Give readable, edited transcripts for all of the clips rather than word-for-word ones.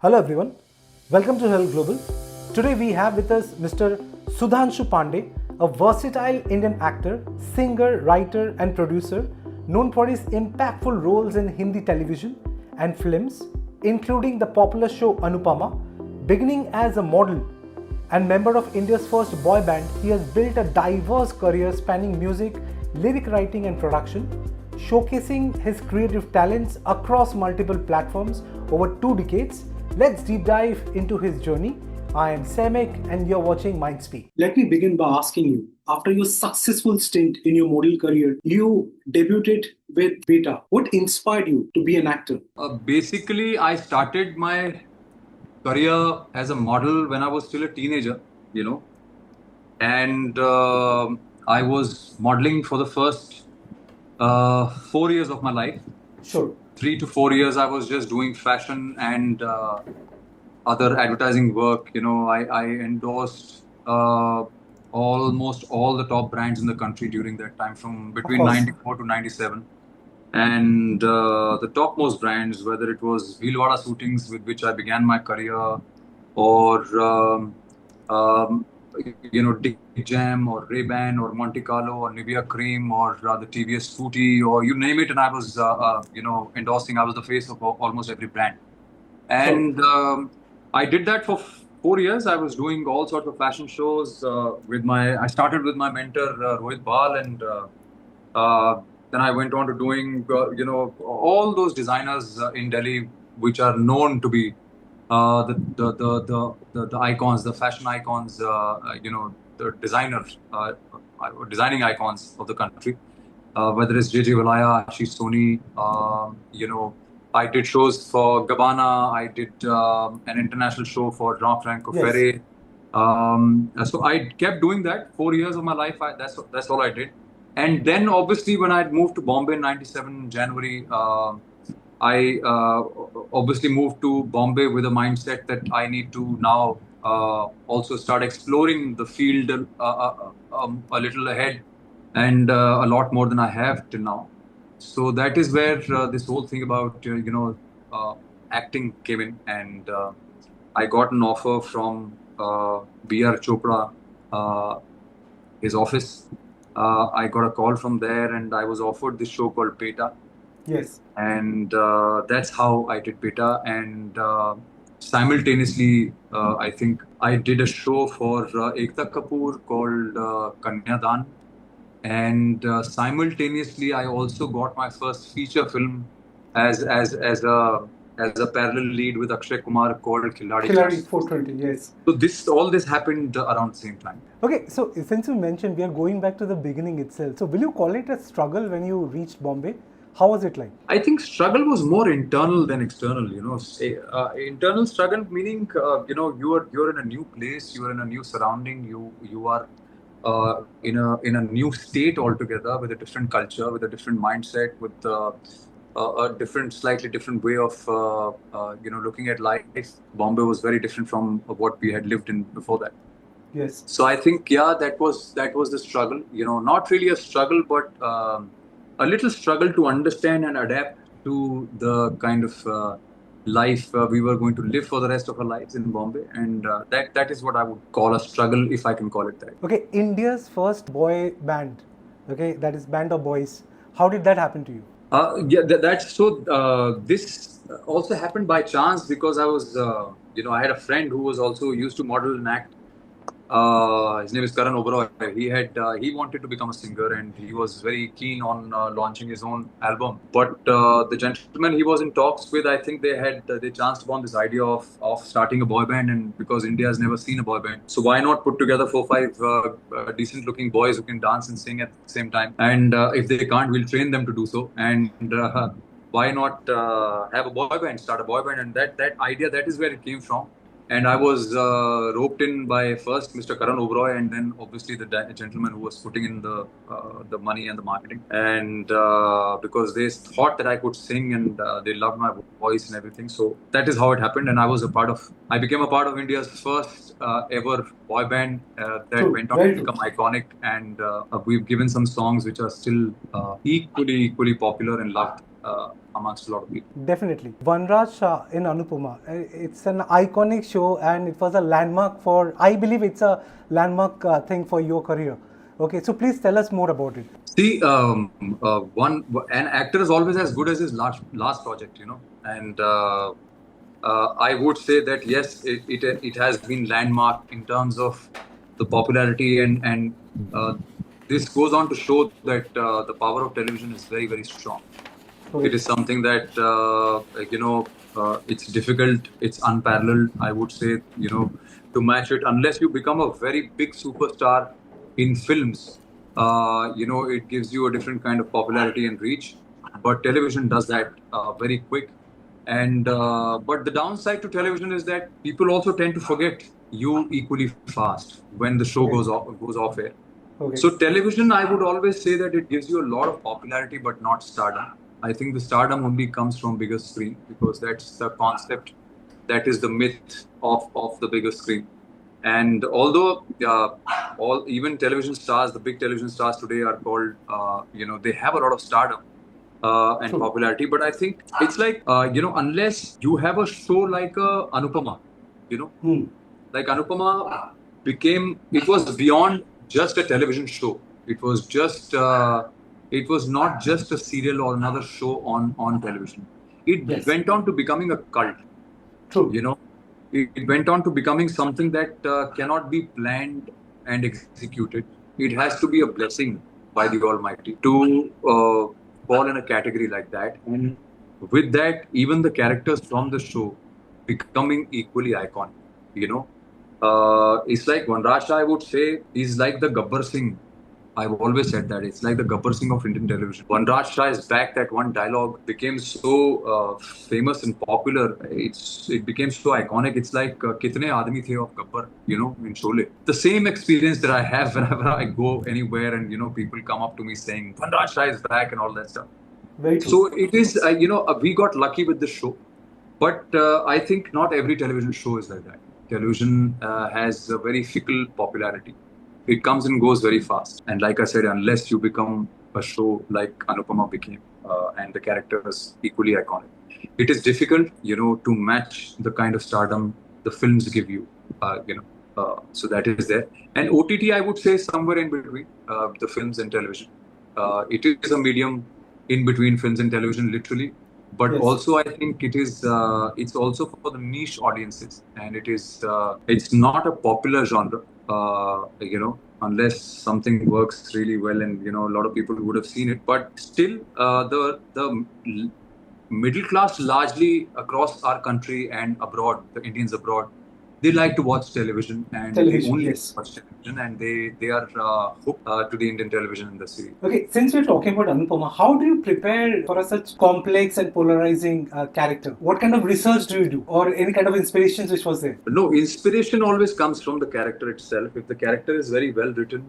Hello everyone, welcome to Herald Global. Today we have with us Mr. Sudhanshu Pandey, a versatile Indian actor, singer, writer and producer known for his impactful roles in Hindi television and films, including the popular show Anupama. Beginning as a model and member of India's first boy band, he has built a diverse career spanning music, lyric writing and production, showcasing his creative talents across multiple platforms over 2 decades. Let's deep dive into his journey. I am Saimik and you're watching Mindspeak. Let me begin by asking you, after your successful stint in your model career, you debuted with Beta. What inspired you to be an actor? Basically, I started my career as a model when I was still a teenager, and I was modeling for the first 4 years of my life. Sure. 3 to 4 years, I was just doing fashion and other advertising work. I endorsed almost all the top brands in the country during that time, from between 94 to 97. And the topmost brands, whether it was Bhilwara Suitings, with which I began my career, or Dick Jam, or Ray-Ban, or Monte Carlo, or Nivea Cream, or the TVS Footy, or you name it, and I was endorsing. I was the face of almost every brand, and I did that for 4 years. I was doing all sorts of fashion shows I started with my mentor Rohit Bal, and then I went on to doing, all those designers in Delhi, which are known to be the icons, the fashion icons, the designers, designing icons of the country. Whether it's JJ Valaya, Ashish Soni, I did shows for Gabbana. I did an international show for Jean-Franco Ferré. So I kept doing that 4 years of my life. That's all I did. And then obviously when I moved to Bombay in 97 January, I obviously moved to Bombay with a mindset that I need to now also start exploring the field a little ahead, and a lot more than I have till now. So that is where this whole thing about acting came in, and I got an offer from B.R. Chopra, his office. I got a call from there, and I was offered this show called Beta. Yes. And that's how I did Beta. And simultaneously, I think I did a show for Ekta Kapoor called Kanyadan. And simultaneously, I also got my first feature film as a parallel lead with Akshay Kumar called Khiladi 420, yes. So all this happened around the same time. Okay, so since you mentioned, we are going back to the beginning itself. So will you call it a struggle when you reached Bombay? How was it like? I think struggle was more internal than external. Internal struggle meaning you're in a new place, you're in a new surrounding, you are in a new state altogether, with a different culture, with a different mindset, with a slightly different way of looking at life. Bombay was very different from what we had lived in before that. Yes. So I think that was the struggle. Not really a struggle, but a little struggle to understand and adapt to the kind of life we were going to live for the rest of our lives in Bombay, and that is what I would call a struggle, if I can call it that. Okay, India's first boy band, okay, that is band of boys. How did that happen to you? That's so. This also happened by chance, because I was, I had a friend who was also used to model and act. His name is Karan Oberoi. He wanted to become a singer, and he was very keen on launching his own album. But the gentleman he was in talks with, I think they chanced upon this idea of starting a boy band, and because India has never seen a boy band, so why not put together 4-5 decent looking boys who can dance and sing at the same time, and if they can't, we'll train them to do so, and why not have a boy band, start a boy band, and that idea, that is where it came from. And I was roped in by first Mr. Karan Oberoi, and then obviously the gentleman who was putting in the money and the marketing. And because they thought that I could sing, and they loved my voice and everything. So that is how it happened. And I became a part of India's first ever boy band that went on to become iconic. And we've given some songs which are still equally popular and loved amongst a lot of people. Definitely. Vanraj Shah in Anupama. It's an iconic show and it was a landmark for, I believe it's a landmark thing for your career. Okay, so please tell us more about it. See, an actor is always as good as his last project, and I would say that yes, it has been landmark in terms of the popularity, and this goes on to show that the power of television is very, very strong. Okay. It is something that it's difficult, it's unparalleled. I would say, to match it unless you become a very big superstar in films. It gives you a different kind of popularity and reach. But television does that very quick. And but the downside to television is that people also tend to forget you equally fast when the show goes off air. Okay. So television, I would always say that it gives you a lot of popularity, but not stardom. I think the stardom only comes from bigger screen because that's the concept, that is the myth of the bigger screen. And although even television stars, the big television stars today are called, they have a lot of stardom and True. popularity. But I think it's like, unless you have a show like Anupama, like Anupama it was beyond just a television show. It was just, it was not just a serial or another show on television. It went on to becoming a cult. True. It went on to becoming something that cannot be planned and executed. It has to be a blessing by the Almighty to fall in a category like that. And with that, even the characters from the show becoming equally iconic. It's like Vanraj Shah, I would say, is like the Gabbar Singh. I've always said that it's like the Gabbar Singh of Indian television. Vanraj Shah is back. That one dialogue became so famous and popular. It became so iconic. It's like kitne aadmi the of Gabbar, in Sholay. The same experience that I have whenever I go anywhere and people come up to me saying Vanraj Shah is back and all that stuff. Very true. So it is, we got lucky with the show, but I think not every television show is like that. Television has a very fickle popularity. It comes and goes very fast. And like I said, unless you become a show like Anupama became, and the characters equally iconic, it is difficult, to match the kind of stardom the films give you, so that is there. And OTT, I would say, somewhere in between the films and television. It is a medium in between films and television, literally. But also, I think it is. It's also for the niche audiences, and it is. It's not a popular genre. Unless something works really well, and a lot of people would have seen it. But still, the middle class, largely across our country and abroad, the Indians abroad, they like to watch television, and they only watch television, and they are hooked to the Indian television industry. Okay, since we're talking about Anupama, how do you prepare for a such complex and polarizing character? What kind of research do you do, or any kind of inspirations which was there? No, inspiration always comes from the character itself. If the character is very well written,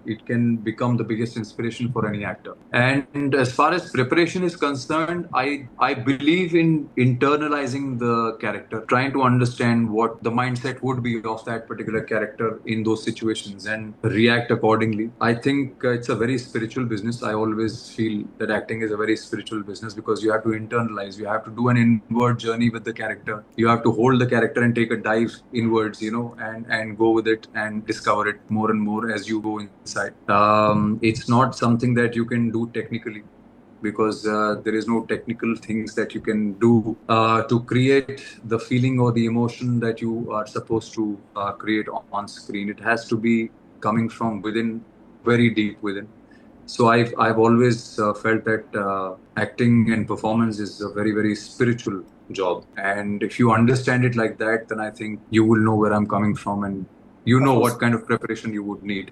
it can become the biggest inspiration for any actor. And as far as preparation is concerned, I believe in internalizing the character, trying to understand what the mindset would be of that particular character in those situations and react accordingly. I think it's a very spiritual business. I always feel that acting is a very spiritual business because you have to internalize, you have to do an inward journey with the character. You have to hold the character and take a dive inwards, and go with it and discover it more and more as you go inside. It's not something that you can do technically because there is no technical things that you can do to create the feeling or the emotion that you are supposed to create on screen. It has to be coming from within, very deep within. So I've always felt that acting and performance is a very, very spiritual job. And if you understand it like that, then I think you will know where I'm coming from and what kind of preparation you would need.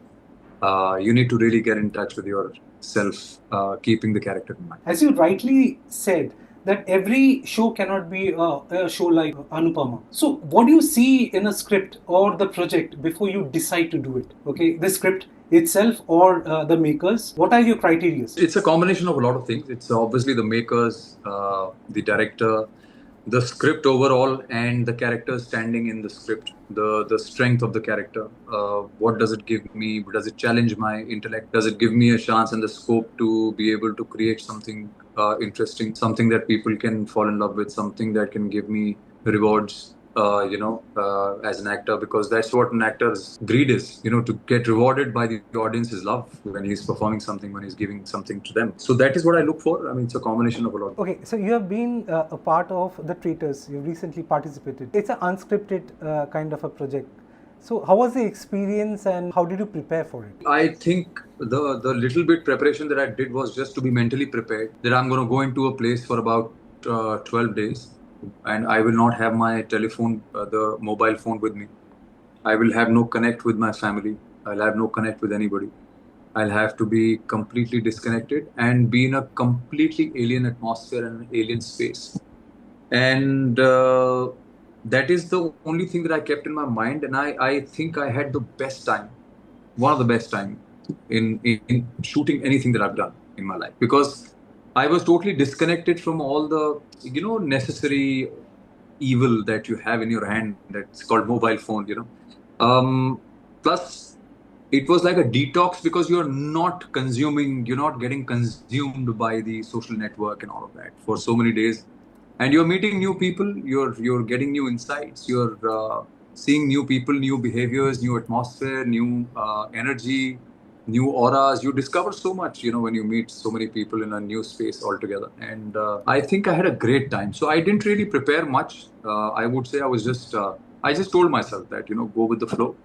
You need to really get in touch with yourself, keeping the character in mind. As you rightly said, that every show cannot be a show like Anupama. So what do you see in a script or the project before you decide to do it? Okay, the script itself or the makers? What are your criteria? It's a combination of a lot of things. It's obviously the makers, the director, the script overall and the characters standing in the script, the strength of the character. What does it give me? Does it challenge my intellect? Does it give me a chance and the scope to be able to create something interesting, something that people can fall in love with, something that can give me rewards? As an actor, because that's what an actor's greed is, to get rewarded by the audience's love when he's performing something, when he's giving something to them. So that is what I look for. I mean, it's a combination of a lot. Okay, so you have been a part of the Traitors. You recently participated. It's an unscripted kind of a project. So how was the experience and how did you prepare for it? I think the little bit preparation that I did was just to be mentally prepared that I'm going to go into a place for about 12 days, and I will not have my telephone, the mobile phone with me. I will have no connect with my family. I'll have no connect with anybody. I'll have to be completely disconnected and be in a completely alien atmosphere and an alien space. And that is the only thing that I kept in my mind. And I think I had the best time, one of the best time in shooting anything that I've done in my life, because I was totally disconnected from all the, necessary evil that you have in your hand that's called mobile phone, Plus, it was like a detox because you're not getting consumed by the social network and all of that for so many days. And you're meeting new people, you're getting new insights, you're seeing new people, new behaviors, new atmosphere, new energy, new auras. You discover so much, when you meet so many people in a new space altogether. And I think I had a great time. So I didn't really prepare much. I would say I just told myself that, go with the flow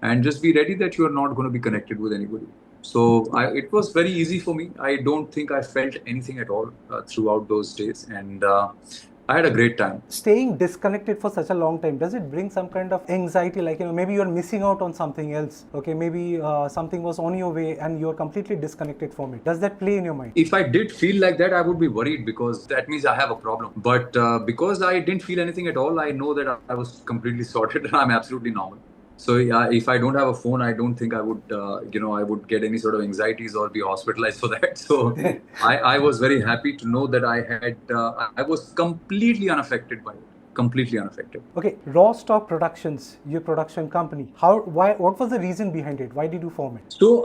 and just be ready that you are not going to be connected with anybody. So it was very easy for me. I don't think I felt anything at all throughout those days. And I had a great time. Staying disconnected for such a long time, does it bring some kind of anxiety? Like, maybe you're missing out on something else. Okay, maybe something was on your way and you're completely disconnected from it. Does that play in your mind? If I did feel like that, I would be worried because that means I have a problem. But because I didn't feel anything at all, I know that I was completely sorted and I'm absolutely normal. So if I don't have a phone, I don't think I would, I would get any sort of anxieties or be hospitalized for that. So I was very happy to know that I was completely unaffected by it. Completely unaffected. Okay, Raw Stock Productions, your production company. What was the reason behind it? Why did you form it? So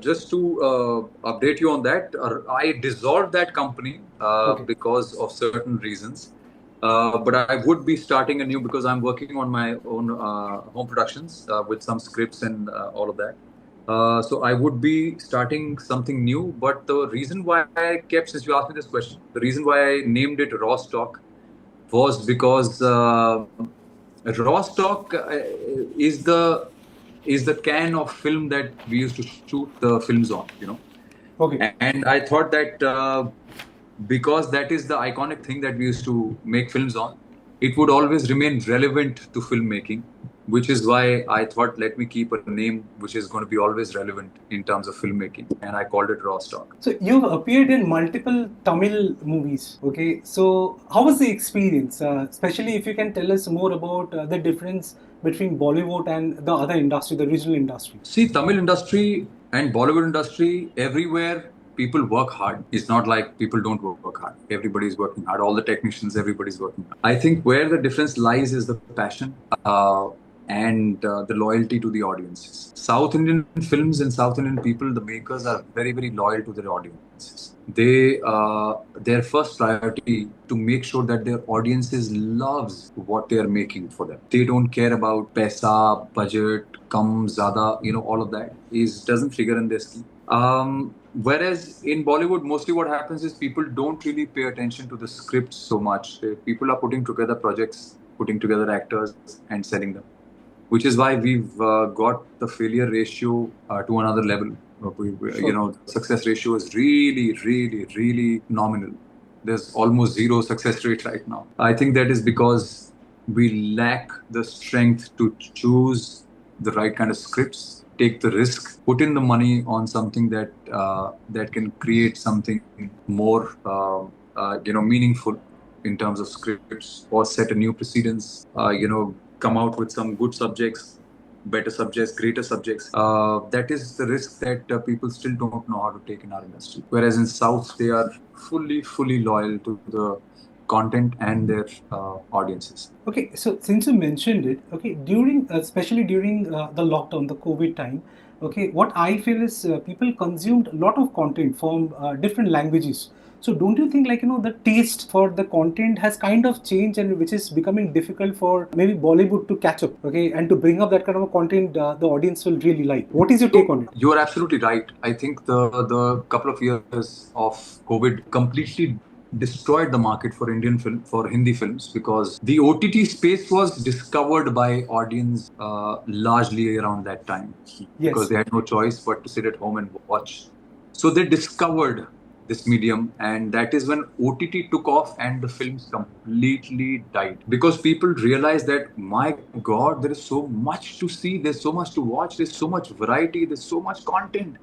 just to update you on that, I dissolved that company because of certain reasons. But I would be starting anew because I'm working on my own home productions with some scripts and all of that. So I would be starting something new. But the reason why since you asked me this question, the reason why I named it Raw Stock was because Raw Stock is the can of film that we used to shoot the films on, Okay. And I thought that because that is the iconic thing that we used to make films on, it would always remain relevant to filmmaking, which is why I thought, let me keep a name which is going to be always relevant in terms of filmmaking. And I called it Raw Stock. So you've appeared in multiple Tamil movies. Okay. So how was the experience? Especially if you can tell us more about the difference between Bollywood and the other industry, the regional industry. See, Tamil industry and Bollywood industry, everywhere people work hard. It's not like people don't work hard. Everybody's working hard. All the technicians, everybody's working hard. I think where the difference lies is the passion and the loyalty to the audiences. South Indian films and South Indian people, the makers, are very, very loyal to their audiences. Their first priority to make sure that their audiences loves what they are making for them. They don't care about paisa, budget, kam, zada, all of that doesn't figure in their scheme. Whereas in Bollywood, mostly what happens is people don't really pay attention to the script so much. People are putting together projects, putting together actors and selling them, which is why we've got the failure ratio to another level. Success ratio is really, really, really nominal. There's almost zero success rate right now. I think that is because we lack the strength to choose the right kind of scripts, take the risk, put in the money on something that can create something more, meaningful in terms of scripts, or set a new precedence. Come out with some good subjects, better subjects, greater subjects. That is the risk that people still don't know how to take in our industry. Whereas in South, they are fully loyal to content and their audiences. Okay, so since you mentioned it, okay, during especially during the lockdown, the COVID time, okay, what I feel is people consumed a lot of content from different languages. So don't you think, like, the taste for the content has kind of changed, and which is becoming difficult for maybe Bollywood to catch up, okay, and to bring up that kind of a content the audience will really like. What is your take on it? You are absolutely right. I think the couple of years of COVID completely destroyed the market for for Hindi films, because the OTT space was discovered by audience largely around that time, because they had no choice but to sit at home and watch. So they discovered this medium, and that is when OTT took off and the films completely died, because people realized that, my God, there is so much to see, there's so much to watch, there's so much variety, there's so much content,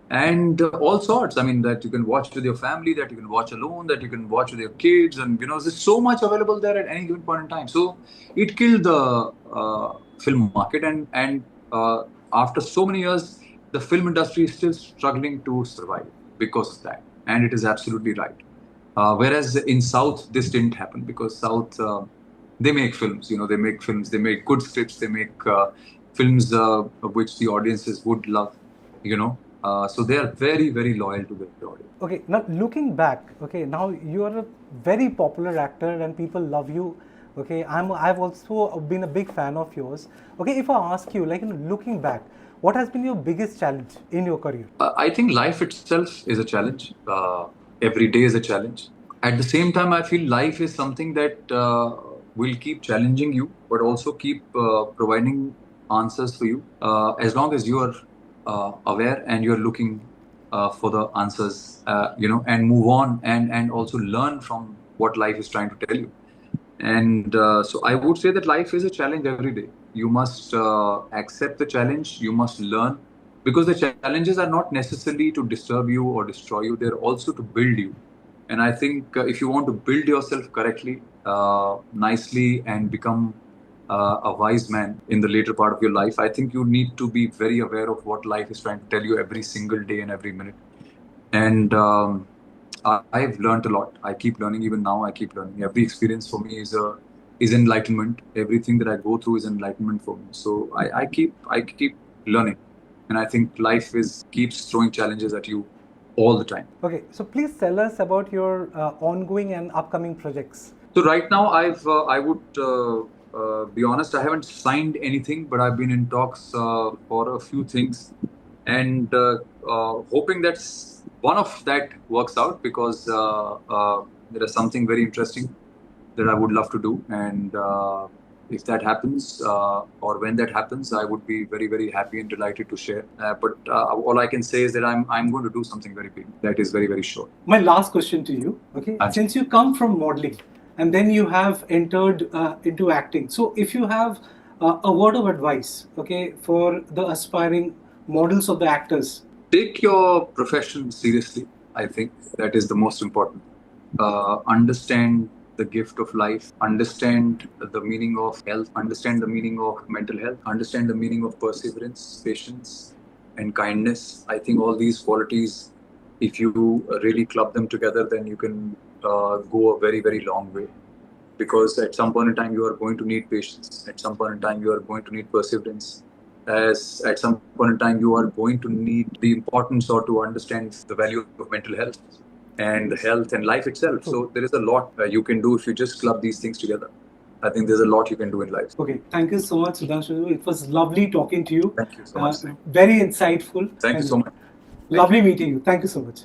and all sorts. I mean, that you can watch with your family, that you can watch alone, that you can watch with your kids, and there's so much available there at any given point in time. So it killed the film market, and after so many years, the film industry is still struggling to survive because of that. And it is absolutely right. Whereas in South, this didn't happen, because South, they make films, they make films, they make good scripts, they make films which the audiences would love, so they are very, very loyal to the audience. Okay, now looking back, okay, now you are a very popular actor and people love you. Okay, I've also been a big fan of yours. Okay, if I ask you, like, looking back, what has been your biggest challenge in your career? I think life itself is a challenge. Every day is a challenge. At the same time, I feel life is something that will keep challenging you, but also keep providing answers for you, as long as you are aware and you're looking for the answers, and move on and also learn from what life is trying to tell you. And so I would say that life is a challenge every day. You must accept the challenge. You must learn, because the challenges are not necessarily to disturb you or destroy you. They're also to build you. And I think if you want to build yourself correctly, nicely, and become a wise man in the later part of your life, I think you need to be very aware of what life is trying to tell you every single day and every minute. And I've learned a lot. I keep learning. Even now, I keep learning. Every experience for me is enlightenment. Everything that I go through is enlightenment for me. So I keep learning, and I think life keeps throwing challenges at you all the time. Okay, so please tell us about your ongoing and upcoming projects. So right now, I would be honest, I haven't signed anything, but I've been in talks for a few things, and hoping that one of that works out, because there is something very interesting that I would love to do, and if that happens, or when that happens, I would be very, very happy and delighted to share. But all I can say is that I'm going to do something very big. That is very, very sure. My last question to you, okay? Since you come from modeling and then you have entered into acting, so if you have a word of advice, okay, for the aspiring models of the actors. Take your profession seriously. I think that is the most important. Understand the gift of life, understand the meaning of health, understand the meaning of mental health, understand the meaning of perseverance, patience, and kindness. I think all these qualities, if you really club them together, then you can go a very, very long way. Because at some point in time, you are going to need patience. At some point in time, you are going to need perseverance. As at some point in time, you are going to need the importance, or to understand the value of mental health and health and life itself. So there is a lot you can do if you just club these things together. I think there's a lot you can do in life. Okay, thank you so much, Sudhanshu. It was lovely talking to you. Thank you so much. Very insightful. Thank you so much. Lovely meeting you. Thank you so much.